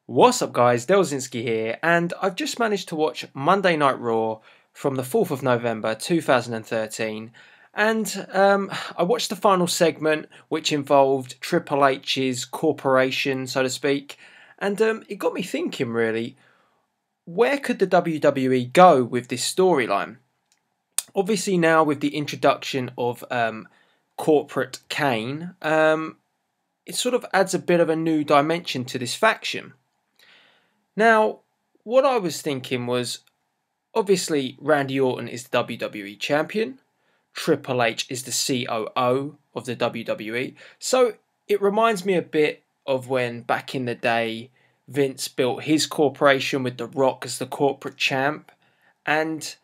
What's up guys, Delzinski here, and I've just managed to watch Monday Night Raw from the 4th of November 2013, and I watched the final segment which involved Triple H's corporation, so to speak, and it got me thinking really, where could the WWE go with this storyline? Obviously now with the introduction of Corporate Kane, it sort of adds a bit of a new dimension to this faction. Now, what I was thinking was, obviously Randy Orton is the WWE Champion, Triple H is the COO of the WWE, so it reminds me a bit of when back in the day Vince built his corporation with The Rock as the corporate champ, and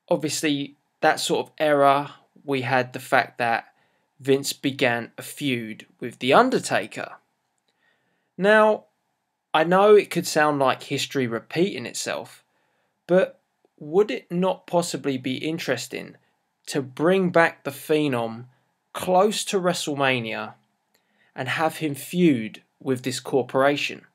obviously that sort of era we had the fact that Vince began a feud with The Undertaker. Now, I know it could sound like history repeating itself, but would it not possibly be interesting to bring back the Phenom close to WrestleMania and have him feud with this corporation?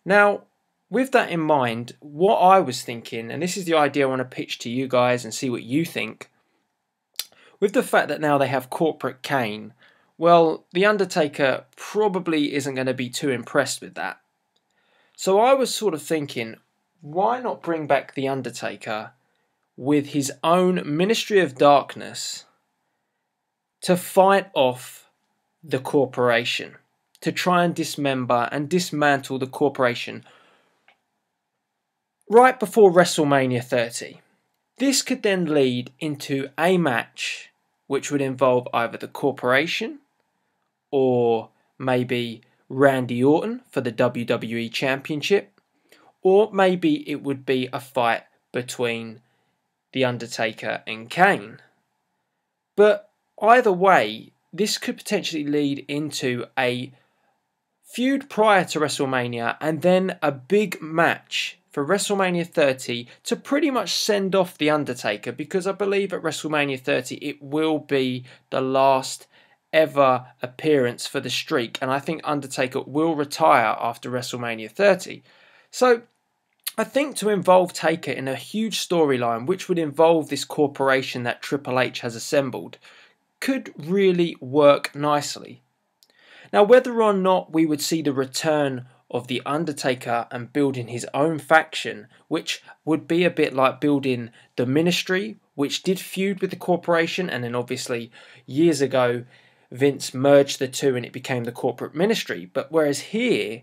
Now, with that in mind, what I was thinking, and this is the idea I want to pitch to you guys and see what you think, with the fact that now they have Corporate Kane, well, The Undertaker probably isn't going to be too impressed with that. So I was sort of thinking, why not bring back The Undertaker with his own Ministry of Darkness to fight off the corporation, to try and dismember and dismantle the corporation right before WrestleMania 30. This could then lead into a match which would involve either the corporation or maybe Randy Orton for the WWE Championship, or maybe it would be a fight between The Undertaker and Kane. But either way, this could potentially lead into a feud prior to WrestleMania and then a big match for WrestleMania 30 to pretty much send off The Undertaker, because I believe at WrestleMania 30 it will be the last ever appearance for the streak, and I think Undertaker will retire after WrestleMania 30. So I think to involve Taker in a huge storyline which would involve this corporation that Triple H has assembled could really work nicely. Now, whether or not we would see the return of The Undertaker and building his own faction, which would be a bit like building the Ministry, which did feud with the corporation, and then obviously years ago Vince merged the two and it became the Corporate Ministry. But whereas here,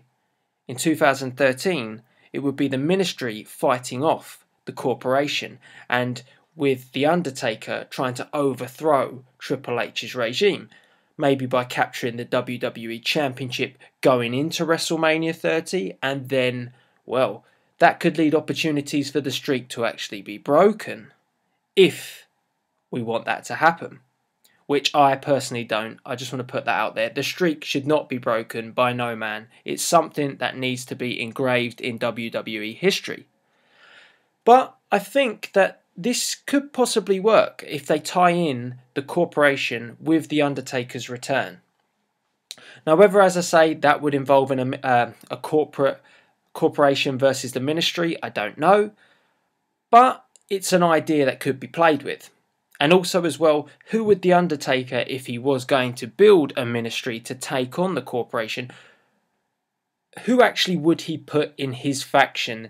in 2013, it would be the Ministry fighting off the corporation, and with The Undertaker trying to overthrow Triple H's regime, maybe by capturing the WWE Championship going into WrestleMania 30, and then, well, that could lead opportunities for the streak to actually be broken, if we want that to happen. Which I personally don't. I just want to put that out there. The streak should not be broken by no man. It's something that needs to be engraved in WWE history. But I think that this could possibly work if they tie in the corporation with The Undertaker's return. Now, whether, as I say, that would involve a corporation versus the Ministry, I don't know. But it's an idea that could be played with. And also as well, who would The Undertaker, if he was going to build a Ministry to take on the corporation, who actually would he put in his faction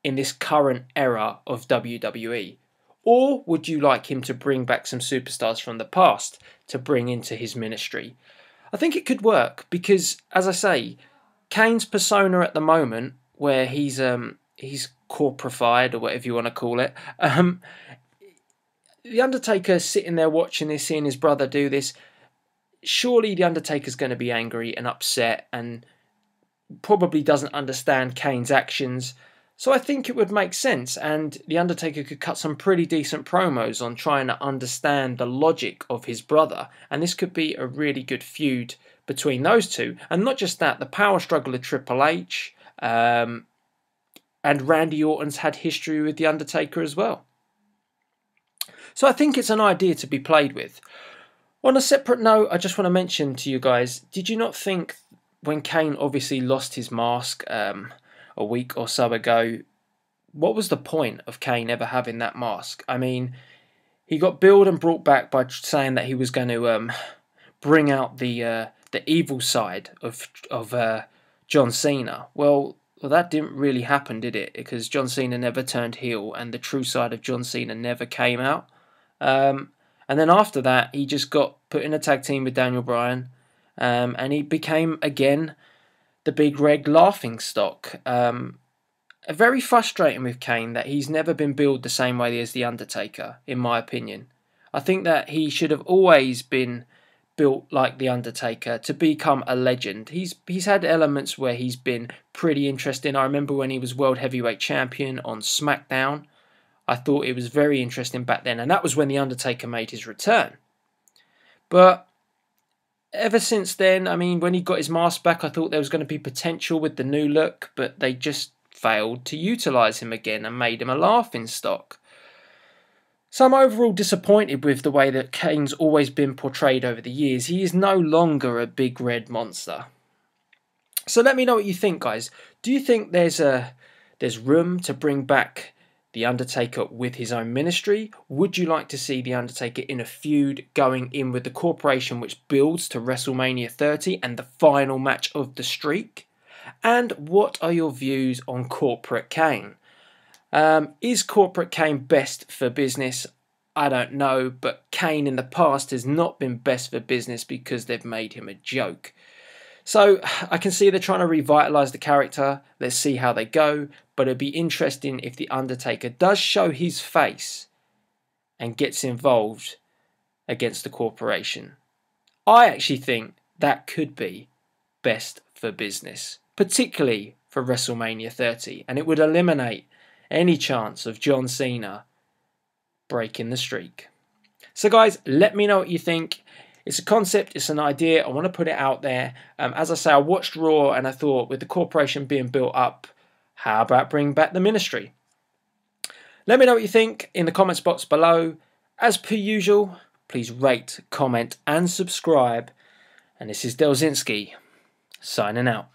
in this current era of WWE? Or would you like him to bring back some superstars from the past to bring into his Ministry? I think it could work because, as I say, Kane's persona at the moment, where he's corporified or whatever you want to call it, The Undertaker sitting there watching this, seeing his brother do this, surely The Undertaker's going to be angry and upset and probably doesn't understand Kane's actions. So I think it would make sense, and The Undertaker could cut some pretty decent promos on trying to understand the logic of his brother, and this could be a really good feud between those two. And not just that, the power struggle of Triple H, and Randy Orton's had history with The Undertaker as well. So I think it's an idea to be played with. On a separate note, I just want to mention to you guys, did you not think when Kane obviously lost his mask a week or so ago, what was the point of Kane ever having that mask? I mean, he got billed and brought back by saying that he was going to bring out the evil side of John Cena. Well, that didn't really happen, did it? Because John Cena never turned heel, and the true side of John Cena never came out. And then after that, he just got put in a tag team with Daniel Bryan, and he became again the big red laughing stock. Very frustrating with Kane that he's never been billed the same way as The Undertaker, in my opinion. I think that he should have always been built like The Undertaker to become a legend. He's had elements where he's been pretty interesting. I remember when he was World Heavyweight Champion on SmackDown. I thought it was very interesting back then, and that was when The Undertaker made his return. But ever since then, I mean, when he got his mask back, I thought there was going to be potential with the new look, but they just failed to utilise him again and made him a laughing stock. So I'm overall disappointed with the way that Kane's always been portrayed over the years. He is no longer a big red monster. So let me know what you think, guys. Do you think there's room to bring back The Undertaker with his own ministry? Would you like to see The Undertaker in a feud going in with the corporation which builds to WrestleMania 30 and the final match of the streak? And what are your views on Corporate Kane? Is Corporate Kane best for business? I don't know, but Kane in the past has not been best for business because they've made him a joke. So I can see they're trying to revitalise the character. Let's see how they go. But it'd be interesting if The Undertaker does show his face and gets involved against the corporation. I actually think that could be best for business, particularly for WrestleMania 30. And it would eliminate any chance of John Cena breaking the streak. So guys, let me know what you think. It's a concept, it's an idea, I want to put it out there. As I say, I watched Raw and I thought with the corporation being built up, how about bringing back the ministry? Let me know what you think in the comments box below. As per usual, please rate, comment and subscribe. And this is Delzinski, signing out.